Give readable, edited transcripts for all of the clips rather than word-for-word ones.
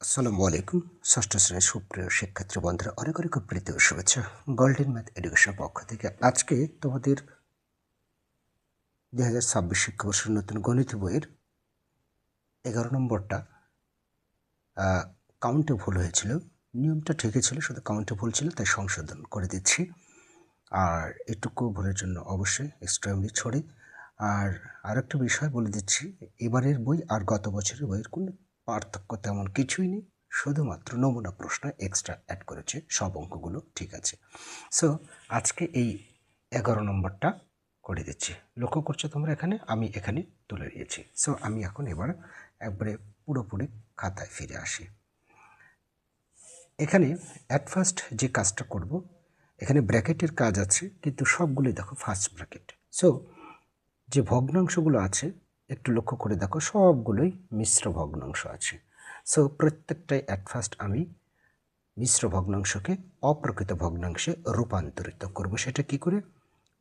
আসসালামু আলাইকুম। ষষ্ঠ শ্রেণীর সুপ্রিয় শিক্ষার্থী বন্ধুরা, অনেক অনেক প্রীতি ও শুভেচ্ছা গোল্ডেন ম্যাথ এডুকেশন পক্ষ থেকে। আজকে তোমাদের 2026 শিক্ষাবর্ষের নতুন গণিত বইয়ের 11 নম্বরটা কাউন্টে ভুল হয়েছিল। নিয়মটা ঠিকই ছিল, শুধু কাউন্টে ভুল ছিল, তাই সংশোধন করে দিচ্ছি। আর এটুকু ভুলের জন্য অবশ্যই এক্সট্রিমলি সরি। আর আরেকটা বিষয় বলে দিচ্ছি, এবারের বই আর গত বছরের বইয়ের কোনো পার্থক্য তেমন কিছুই নেই, শুধুমাত্র নমুনা প্রশ্ন এক্সট্রা অ্যাড করেছে, সব অঙ্কগুলো ঠিক আছে। সো আজকে এই 11 নম্বরটা করে দিচ্ছি। লক্ষ্য করছো তোমরা, এখানে আমি এখানে তুলে দিয়েছি। সো আমি এখন এবার একবারে পুরোপুরি খাতায় ফিরে আসি। এখানে অ্যাট ফার্স্ট যে কাজটা করব, এখানে ব্র্যাকেটের কাজ আছে, কিন্তু সবগুলোই দেখো ফার্স্ট ব্র্যাকেট। সো যে ভগ্নাংশগুলো আছে একটু লক্ষ্য করে দেখো, সবগুলোই মিশ্র ভগ্নাংশ আছে। সো প্রত্যেকটাই অ্যাট ফার্স্ট আমি মিশ্র ভগ্নাংশকে অপ্রকৃত ভগ্নাংশে রূপান্তরিত করব। সেটা কি করে?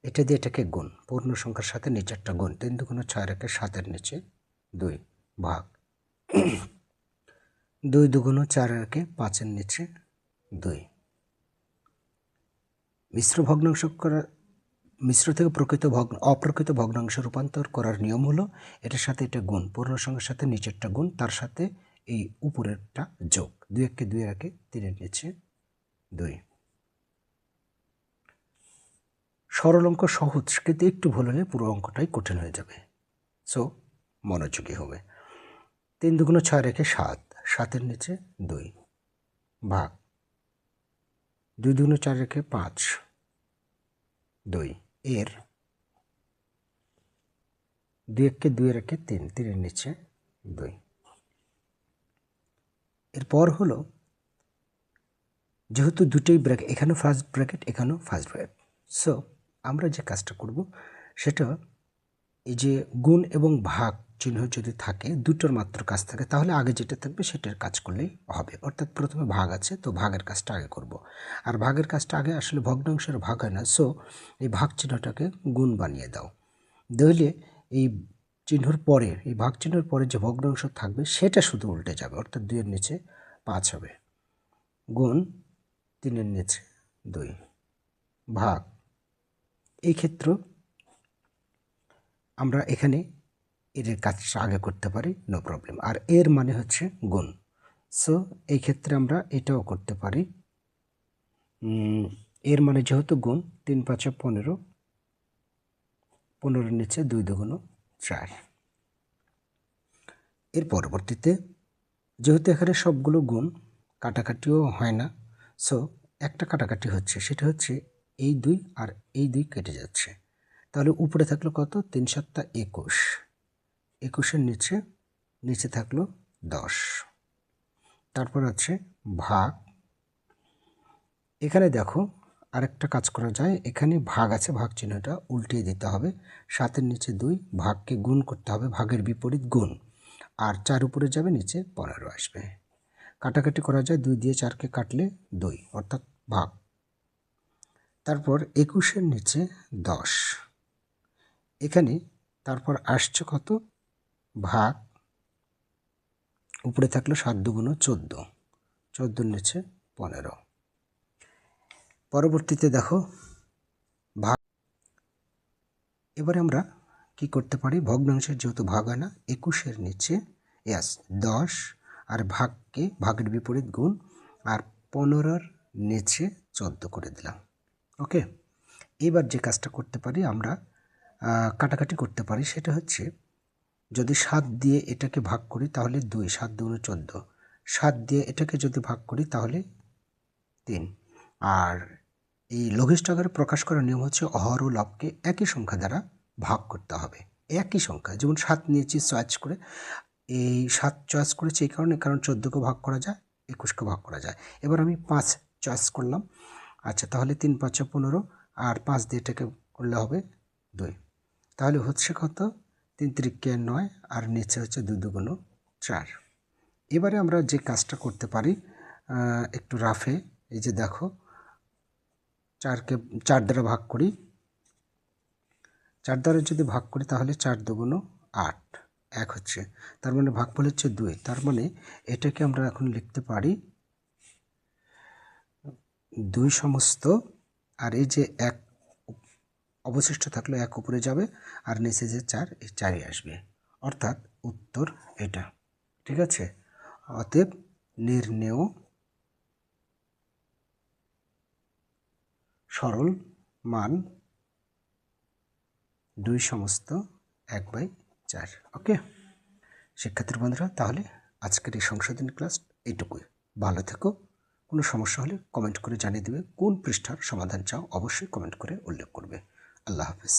এটা দিয়ে এটাকে গুণ, পূর্ণ সংখ্যার সাথে নিচেরটা গুণ, 3 2 6 রেখে 7-এর নিচে 2 ভাগ 2 2 4 রেখে 5-এর নিচে 2। মিশ্র ভগ্নাংশ করা, মিশ্র থেকে অপ্রকৃত ভগ্নাংশ রূপান্তর করার নিয়ম হলো এটার সাথে এটা গুণ, পূর্ণ সংখ্যার সাথে নিচেরটা গুণ, তার সাথে এই উপরেরটা যোগ। 2 1 কে 2 রাখে 3-এর নিচে 2। সরল অঙ্ক সহজ, কিন্তু একটু ভুল হলে পুরো অঙ্কটাই কঠিন হয়ে যাবে। সো মনোযোগী হবে। 3 2 6 রেখে 7, 7-এর নিচে 2 ভাগ 2 2 4 রেখে 5 2 এর 2 1 কে 2 রেখে 3, 3-এর নিচে 2। এরপর হলো, যেহেতু দুটোই ব্র্যাকেট, এখানেও ফার্স্ট ব্র্যাকেট এখানেও ফার্স্ট ব্র্যাকেট, সো আমরা যে কাজটা করব সেটা, এই যে গুণ এবং ভাগ চিহ্ন যদি থাকে, দুটোর মাত্র কাজ থাকে, তাহলে আগে যেটা থাকবে সেটার কাজ করলেই হবে। অর্থাৎ প্রথমে ভাগ আছে, তো ভাগের কাজটা আগে করব। আর ভাগের কাজটা আগে আসলে ভগ্নাংশের ভাগ হয় না, সো এই ভাগ চিহ্নটাকে গুণ বানিয়ে দাও। তাহলে এই চিহ্নর পরে, এই ভাগ চিহ্নের পরে যে ভগ্নাংশ থাকবে সেটা শুধু উল্টে যাবে, অর্থাৎ 2-এর নিচে 5 হবে, গুণ 3-এর নিচে 2 ভাগ। এই ক্ষেত্রে আমরা এখানে এর কাজটা আগে করতে পারি, নো প্রবলেম। আর এর মানে হচ্ছে গুণ, সো এই ক্ষেত্রে আমরা এটাও করতে পারি। এর মানে যেহেতু গুণ, 3 5 15, 15-এর নিচে 2 2 4। এর পরবর্তীতে যেহেতু এখানে সবগুলো গুণ, কাটাকাটিও হয় না, সো একটা কাটাকাটি হচ্ছে, সেটা হচ্ছে এই 2 আর এই 2 কেটে যাচ্ছে। তাহলে উপরে থাকলো কত? 3 7 21, 21-এর নিচে নিচে থাকলো 10। তারপর আছে ভাগ। এখানে দেখো আরেকটা কাজ করা যায়, এখানে ভাগ আছে, ভাগ চিহ্নটা উল্টিয়ে দিতে হবে। 7-এর নিচে 2, ভাগকে গুণ করতে হবে, ভাগের বিপরীত গুণ, আর 4 উপরে যাবে, নিচে 15 আসবে। কাটাকাটি করা যায়, 2 দিয়ে 4-কে কাটলে 2, অর্থাৎ ভাগ। তারপর 21-এর নিচে 10, এখানে তারপর আসছে কত? ভাগ, উপরে থাকলো 7 2 14, 14-এর নিচে 15। পরবর্তীতে দেখো ভাগ। এবারে আমরা কি করতে পারি? ভগ্নাংশের যেহেতু ভাগ হয় না, 21-এর নিচে 10, আর ভাগকে ভাগের বিপরীত গুণ, আর 15-এর নিচে 14 করে দিলাম। ওকে, এবার যে কাজটা করতে পারি আমরা, কাটাকাটি করতে পারি, সেটা হচ্ছে যদি 7 দিয়ে এটাকে ভাগ করি তাহলে 2, 7 2 14, 7 দিয়ে এটাকে যদি ভাগ করি তাহলে 3। আর এই লঘিষ্ঠ আকারে প্রকাশ করার নিয়ম হচ্ছে অহর ও লবকে একই সংখ্যা দ্বারা ভাগ করতে হবে। একই সংখ্যা, যেমন 7 নিয়েছি চয়েস করে, এই 7 চয়েস করেছি এই কারণে, কারণ 14-কে ভাগ করা যায়, 21-কে ভাগ করা যায়। এবার আমি 5 চয়েস করলাম। আচ্ছা, তাহলে 3 5 15, আর 5 দিয়ে এটাকে করলে হবে 2। তাহলে হচ্ছে কত? 3 3 9, আর নিচে হচ্ছে 2 2 4। এবারে আমরা যে কাজটা করতে পারি একটু রাফে, এই যে দেখো 4-কে 4 দ্বারা ভাগ করি, 4 দ্বারা যদি ভাগ করি তাহলে 4 2 8, 1 হচ্ছে, তার মানে ভাগফল হচ্ছে 2। তার মানে এটাকে আমরা এখন লিখতে পারি 2 সমস্ত, আর এই যে 1 অবশিষ্ট থাকলো 1 উপরে যাবে, আর নিচে যে 4, এই 4ই আসবে, অর্থাৎ উত্তর এটা। ঠিক আছে, অতএব নির্ণেয় সরল মান 2 সমস্ত 1/4। ওকে শিক্ষার্থী বন্ধুরা, তাহলে আজকের এই সংশোধনী ক্লাস এইটুকুই। ভালো থেকো। কোনো সমস্যা হলে কমেন্ট করে জানিয়ে দেবে। কোন পৃষ্ঠার সমাধান চাও অবশ্যই কমেন্ট করে উল্লেখ করবে। আল্লাহ হাফেজ।